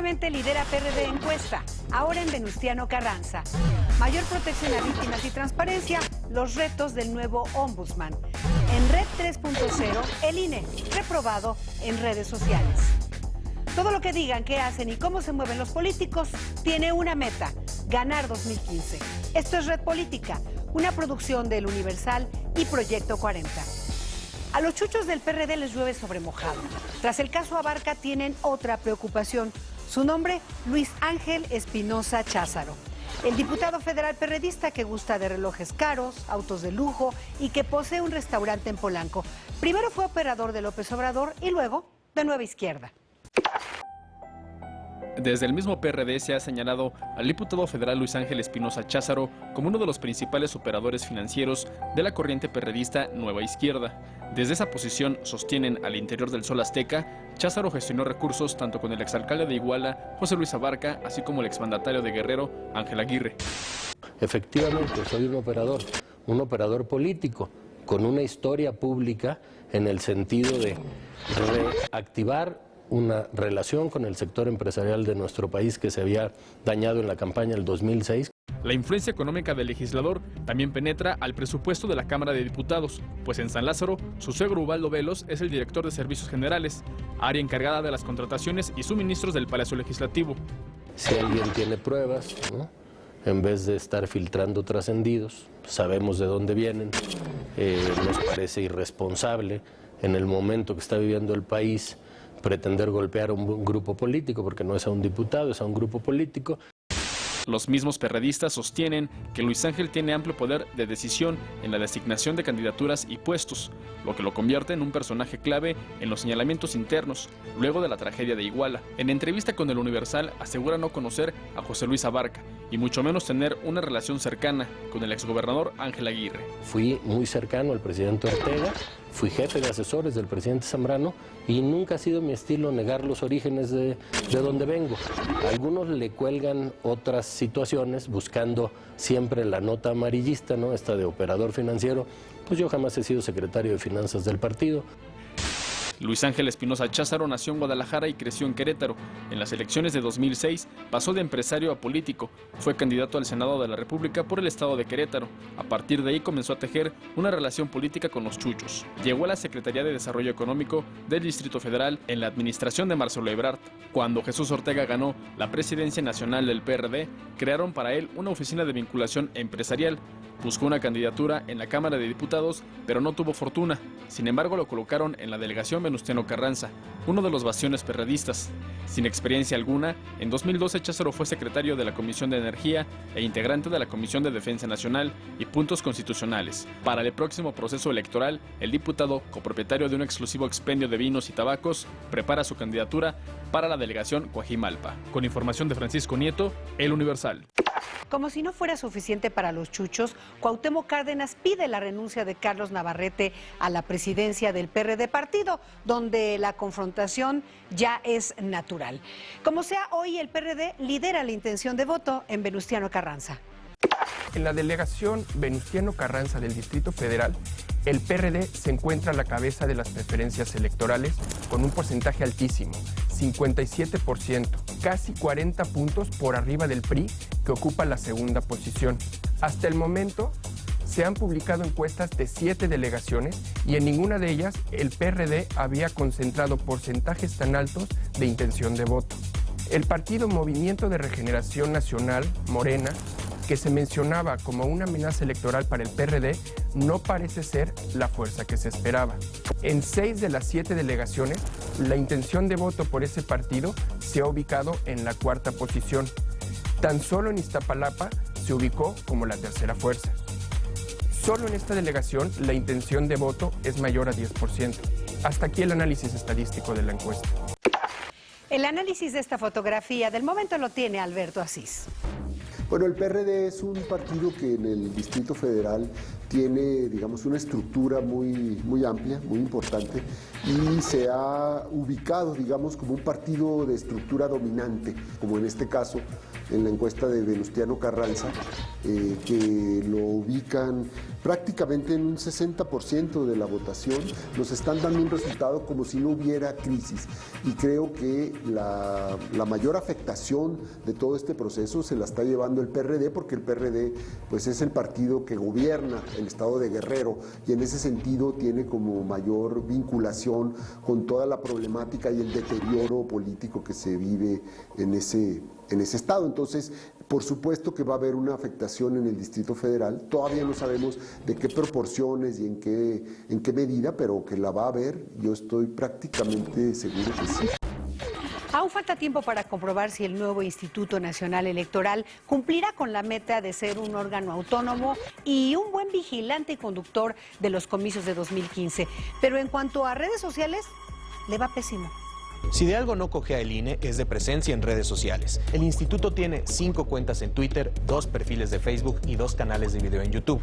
Nuevamente lidera PRD encuesta, ahora en Venustiano Carranza. Mayor protección a víctimas y transparencia, los retos del nuevo ombudsman. En Red 3.0, el INE, reprobado en redes sociales. Todo lo que digan, qué hacen y cómo se mueven los políticos tiene una meta: ganar 2015. Esto es Red Política, una producción del Universal y Proyecto 40. A los chuchos del PRD les llueve sobre mojado. Tras el caso Abarca tienen otra preocupación. Su nombre, Luis Ángel Espinosa Cházaro. El diputado federal perredista que gusta de relojes caros, autos de lujo y que posee un restaurante en Polanco. Primero fue operador de López Obrador y luego de Nueva Izquierda. Desde el mismo PRD se ha señalado al diputado federal Luis Ángel Espinosa Cházaro como uno de los principales operadores financieros de la corriente perredista Nueva Izquierda. Desde esa posición, sostienen al interior del Sol Azteca, Cházaro gestionó recursos tanto con el exalcalde de Iguala, José Luis Abarca, así como el exmandatario de Guerrero, Ángel Aguirre. Efectivamente, soy un operador político, con una historia pública en el sentido de reactivar una relación con el sector empresarial de nuestro país que se había dañado en la campaña del 2006. La influencia económica del legislador también penetra al presupuesto de la Cámara de Diputados, pues en San Lázaro, su suegro Ubaldo Velos es el director de Servicios Generales, área encargada de las contrataciones y suministros del Palacio Legislativo. Si alguien tiene pruebas, ¿no?, en vez de estar filtrando trascendidos, sabemos de dónde vienen, nos parece irresponsable en el momento que está viviendo el país pretender golpear a un grupo político, porque no es a un diputado, es a un grupo político. Los mismos perredistas sostienen que Luis Ángel tiene amplio poder de decisión en la designación de candidaturas y puestos, lo que lo convierte en un personaje clave en los señalamientos internos, luego de la tragedia de Iguala. En entrevista con el Universal asegura no conocer a José Luis Abarca, y mucho menos tener una relación cercana con el exgobernador Ángel Aguirre. Fui muy cercano al presidente Ortega, fui jefe de asesores del presidente Zambrano y nunca ha sido mi estilo negar los orígenes de donde vengo. Algunos le cuelgan otras situaciones buscando siempre la nota amarillista, ¿no?, esta de operador financiero. Pues yo jamás he sido secretario de finanzas del partido. Luis Ángel Espinosa Cházaro nació en Guadalajara y creció en Querétaro. En las elecciones de 2006 pasó de empresario a político. Fue candidato al Senado de la República por el estado de Querétaro. A partir de ahí comenzó a tejer una relación política con los chuchos. Llegó a la Secretaría de Desarrollo Económico del Distrito Federal en la administración de Marcelo Ebrard. Cuando Jesús Ortega ganó la presidencia nacional del PRD, crearon para él una oficina de vinculación empresarial. Buscó una candidatura en la Cámara de Diputados, pero no tuvo fortuna. Sin embargo, lo colocaron en la delegación Venustiano Carranza, uno de los bastiones perredistas. Sin experiencia alguna, en 2012 Cházaro fue secretario de la Comisión de Energía e integrante de la Comisión de Defensa Nacional y Puntos Constitucionales. Para el próximo proceso electoral, el diputado, copropietario de un exclusivo expendio de vinos y tabacos, prepara su candidatura para la delegación Coajimalpa. Con información de Francisco Nieto, El Universal. Como si no fuera suficiente para los chuchos, Cuauhtémoc Cárdenas pide la renuncia de Carlos Navarrete a la presidencia del PRD, partido donde la confrontación ya es natural. Como sea, hoy el PRD lidera la intención de voto en Venustiano Carranza. En la delegación Venustiano Carranza del Distrito Federal, el PRD se encuentra a la cabeza de las preferencias electorales con un porcentaje altísimo, 57%, casi 40 puntos por arriba del PRI, que ocupa la segunda posición. Hasta el momento, se han publicado encuestas de 7 delegaciones y en ninguna de ellas el PRD había concentrado porcentajes tan altos de intención de voto. El partido Movimiento de Regeneración Nacional, Morena, que se mencionaba como una amenaza electoral para el PRD, no parece ser la fuerza que se esperaba. En 6 de las 7 delegaciones, la intención de voto por ese partido se ha ubicado en la cuarta posición. Tan solo en Iztapalapa se ubicó como la tercera fuerza. Solo en esta delegación la intención de voto es mayor a 10%. Hasta aquí el análisis estadístico de la encuesta. El análisis de esta fotografía del momento lo tiene Alberto Asís. Bueno, el PRD es un partido que en el Distrito Federal tiene, digamos, una estructura muy amplia, muy importante, y se ha ubicado, digamos, como un partido de estructura dominante, como en este caso, en la encuesta de Venustiano Carranza, que lo ubican prácticamente en un 60% de la votación, nos están dando un resultado como si no hubiera crisis. Y creo que la mayor afectación de todo este proceso se la está llevando el PRD, porque el PRD pues, es el partido que gobierna el estado de Guerrero y en ese sentido tiene como mayor vinculación con toda la problemática y el deterioro político que se vive en ese estado. Entonces, por supuesto que va a haber una afectación en el Distrito Federal. Todavía no sabemos de qué proporciones y en qué medida, pero que la va a haber, yo estoy prácticamente seguro que sí. Aún falta tiempo para comprobar si el nuevo Instituto Nacional Electoral cumplirá con la meta de ser un órgano autónomo y un buen vigilante y conductor de los comicios de 2015. Pero en cuanto a redes sociales, le va pésimo. Si de algo no cojea el INE es de presencia en redes sociales. El instituto tiene 5 cuentas en Twitter, 2 perfiles de Facebook y 2 canales de video en YouTube.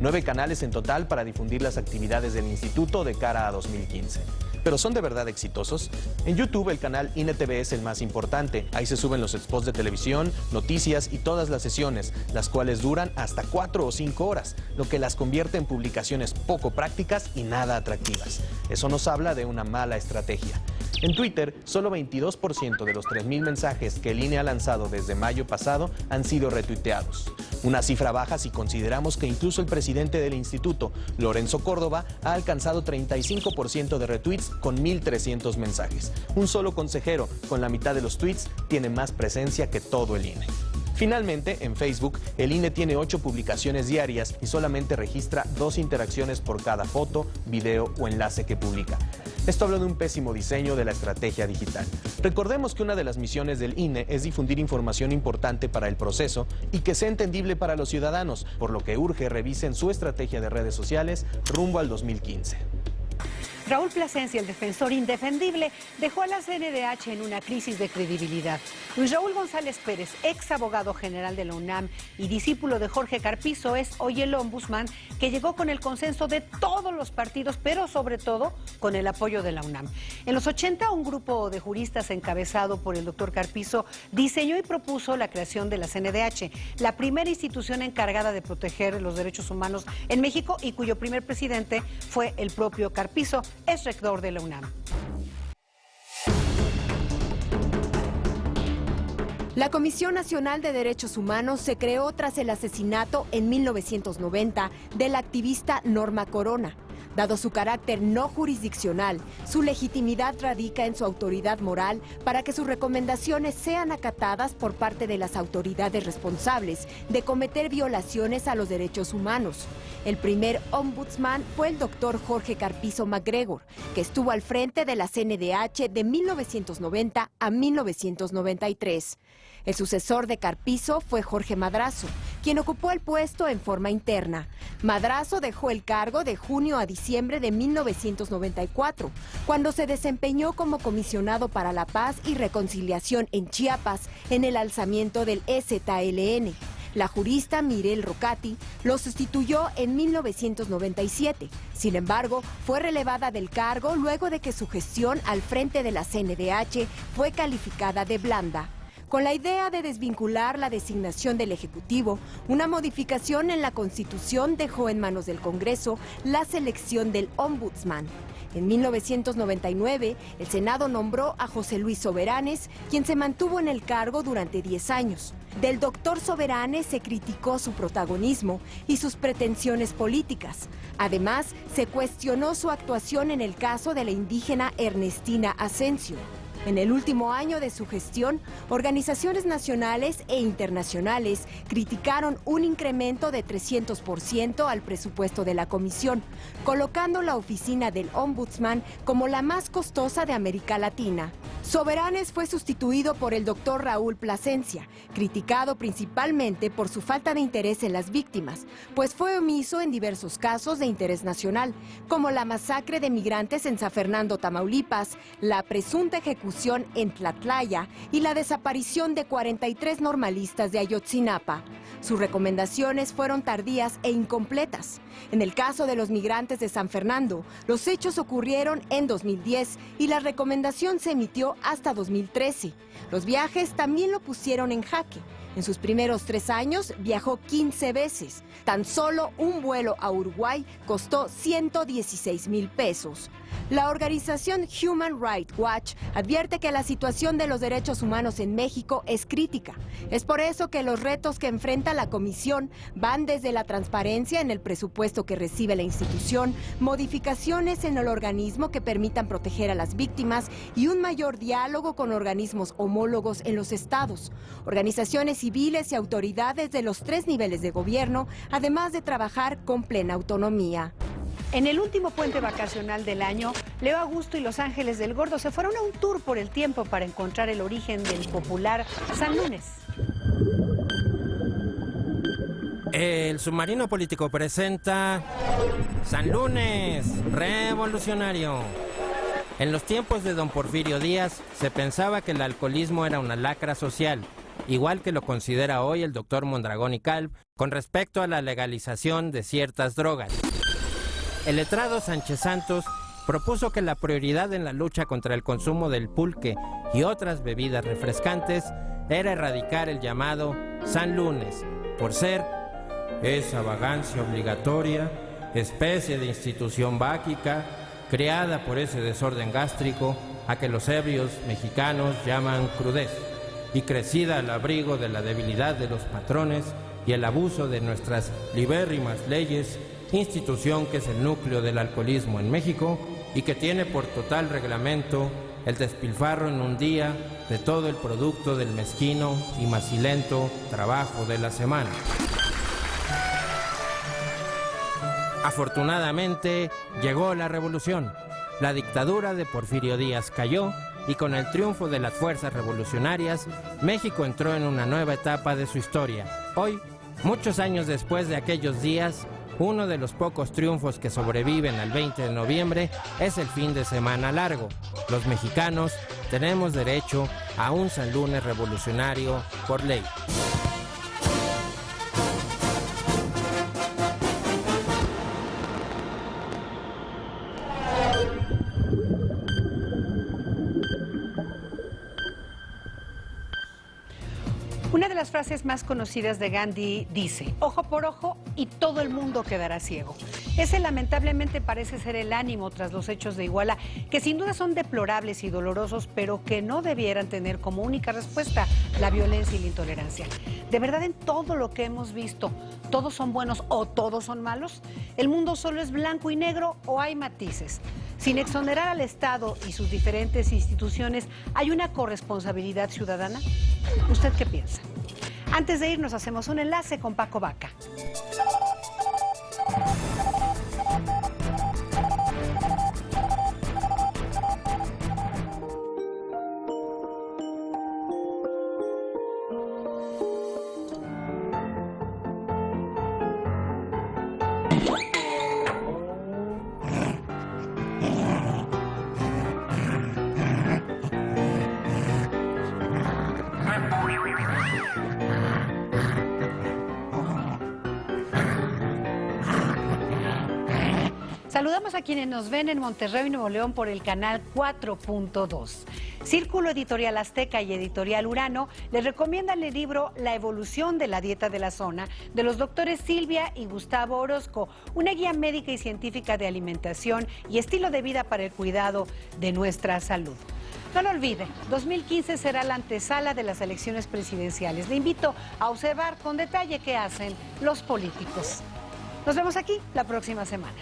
9 canales en total para difundir las actividades del instituto de cara a 2015. ¿Pero son de verdad exitosos? En YouTube el canal INE TV es el más importante. Ahí se suben los spots de televisión, noticias y todas las sesiones, las cuales duran hasta 4 o 5 horas, lo que las convierte en publicaciones poco prácticas y nada atractivas. Eso nos habla de una mala estrategia. En Twitter, solo 22% de los 3,000 mensajes que el INE ha lanzado desde mayo pasado han sido retuiteados. Una cifra baja si consideramos que incluso el presidente del instituto, Lorenzo Córdoba, ha alcanzado 35% de retweets con 1,300 mensajes. Un solo consejero, con la mitad de los tweets, tiene más presencia que todo el INE. Finalmente, en Facebook, el INE tiene 8 publicaciones diarias y solamente registra 2 interacciones por cada foto, video o enlace que publica. Esto habla de un pésimo diseño de la estrategia digital. Recordemos que una de las misiones del INE es difundir información importante para el proceso y que sea entendible para los ciudadanos, por lo que urge revisen su estrategia de redes sociales rumbo al 2015. Raúl Plasencia, el defensor indefendible, dejó a la CNDH en una crisis de credibilidad. Luis Raúl González Pérez, ex abogado general de la UNAM y discípulo de Jorge Carpizo, es hoy el ombudsman que llegó con el consenso de todos los partidos, pero sobre todo con el apoyo de la UNAM. En los 80, un grupo de juristas encabezado por el doctor Carpizo diseñó y propuso la creación de la CNDH, la primera institución encargada de proteger los derechos humanos en México y cuyo primer presidente fue el propio Carpizo. Es rector de la UNAM. La Comisión Nacional de Derechos Humanos se creó tras el asesinato en 1990 de la activista Norma Corona. Dado su carácter no jurisdiccional, su legitimidad radica en su autoridad moral para que sus recomendaciones sean acatadas por parte de las autoridades responsables de cometer violaciones a los derechos humanos. El primer ombudsman fue el doctor Jorge Carpizo MacGregor, que estuvo al frente de la CNDH de 1990 a 1993. El sucesor de Carpizo fue Jorge Madrazo, quien ocupó el puesto en forma interna. Madrazo dejó el cargo de junio a diciembre de 1994, cuando se desempeñó como comisionado para la paz y reconciliación en Chiapas en el alzamiento del EZLN. La jurista Mirel Rocati lo sustituyó en 1997. Sin embargo, fue relevada del cargo luego de que su gestión al frente de la CNDH fue calificada de blanda. Con la idea de desvincular la designación del Ejecutivo, una modificación en la Constitución dejó en manos del Congreso la selección del ombudsman. En 1999, el Senado nombró a José Luis Soberanes, quien se mantuvo en el cargo durante 10 años. Del doctor Soberanes se criticó su protagonismo y sus pretensiones políticas. Además, se cuestionó su actuación en el caso de la indígena Ernestina Asensio. En el último año de su gestión, organizaciones nacionales e internacionales criticaron un incremento de 300% al presupuesto de la comisión, colocando la oficina del ombudsman como la más costosa de América Latina. Soberanes fue sustituido por el doctor Raúl Plasencia, criticado principalmente por su falta de interés en las víctimas, pues fue omiso en diversos casos de interés nacional, como la masacre de migrantes en San Fernando, Tamaulipas, la presunta ejecución en Tlatlaya y la desaparición de 43 normalistas de Ayotzinapa. Sus recomendaciones fueron tardías e incompletas. En el caso de los migrantes de San Fernando, los hechos ocurrieron en 2010 y la recomendación se emitió hasta 2013. Los viajes también lo pusieron en jaque. En sus primeros 3 años viajó 15 veces. Tan solo un vuelo a Uruguay costó 116,000 pesos. La organización Human Rights Watch advierte que la situación de los derechos humanos en México es crítica. Es por eso que los retos que enfrenta la comisión van desde la transparencia en el presupuesto que recibe la institución, modificaciones en el organismo que permitan proteger a las víctimas y un mayor diálogo con organismos homólogos en los estados, organizaciones civiles y autoridades de los 3 niveles de gobierno, además de trabajar con plena autonomía. En el último puente vacacional del año, Leo Augusto y Los Ángeles del Gordo se fueron a un tour por el tiempo para encontrar el origen del popular San Lunes. El submarino político presenta San Lunes, revolucionario. En los tiempos de don Porfirio Díaz se pensaba que el alcoholismo era una lacra social, igual que lo considera hoy el doctor Mondragón y Calv con respecto a la legalización de ciertas drogas. El letrado Sánchez Santos propuso que la prioridad en la lucha contra el consumo del pulque y otras bebidas refrescantes era erradicar el llamado San Lunes, por ser esa vagancia obligatoria, especie de institución báquica, creada por ese desorden gástrico a que los ebrios mexicanos llaman crudez, y crecida al abrigo de la debilidad de los patrones y el abuso de nuestras libérrimas leyes, institución que es el núcleo del alcoholismo en México y que tiene por total reglamento el despilfarro en un día de todo el producto del mezquino y macilento trabajo de la semana. Afortunadamente, llegó la revolución. La dictadura de Porfirio Díaz cayó y con el triunfo de las fuerzas revolucionarias, México entró en una nueva etapa de su historia. Hoy, muchos años después de aquellos días, uno de los pocos triunfos que sobreviven al 20 de noviembre es el fin de semana largo. Los mexicanos tenemos derecho a un San Lunes revolucionario por ley. Una de las frases más conocidas de Gandhi dice: ojo por ojo y todo el mundo quedará ciego. Ese lamentablemente parece ser el ánimo tras los hechos de Iguala, que sin duda son deplorables y dolorosos, pero que no debieran tener como única respuesta la violencia y la intolerancia. ¿De verdad en todo lo que hemos visto, todos son buenos o todos son malos? ¿El mundo solo es blanco y negro o hay matices? Sin exonerar al Estado y sus diferentes instituciones, ¿hay una corresponsabilidad ciudadana? ¿Usted qué piensa? Antes de irnos, hacemos un enlace con Paco Vaca. Saludamos a quienes nos ven en Monterrey, Nuevo León, por el canal 4.2. Círculo Editorial Azteca y Editorial Urano les recomiendan el libro La evolución de la dieta de la zona de los doctores Silvia y Gustavo Orozco, una guía médica y científica de alimentación y estilo de vida para el cuidado de nuestra salud. No lo olvide, 2015 será la antesala de las elecciones presidenciales. Le invito a observar con detalle qué hacen los políticos. Nos vemos aquí la próxima semana.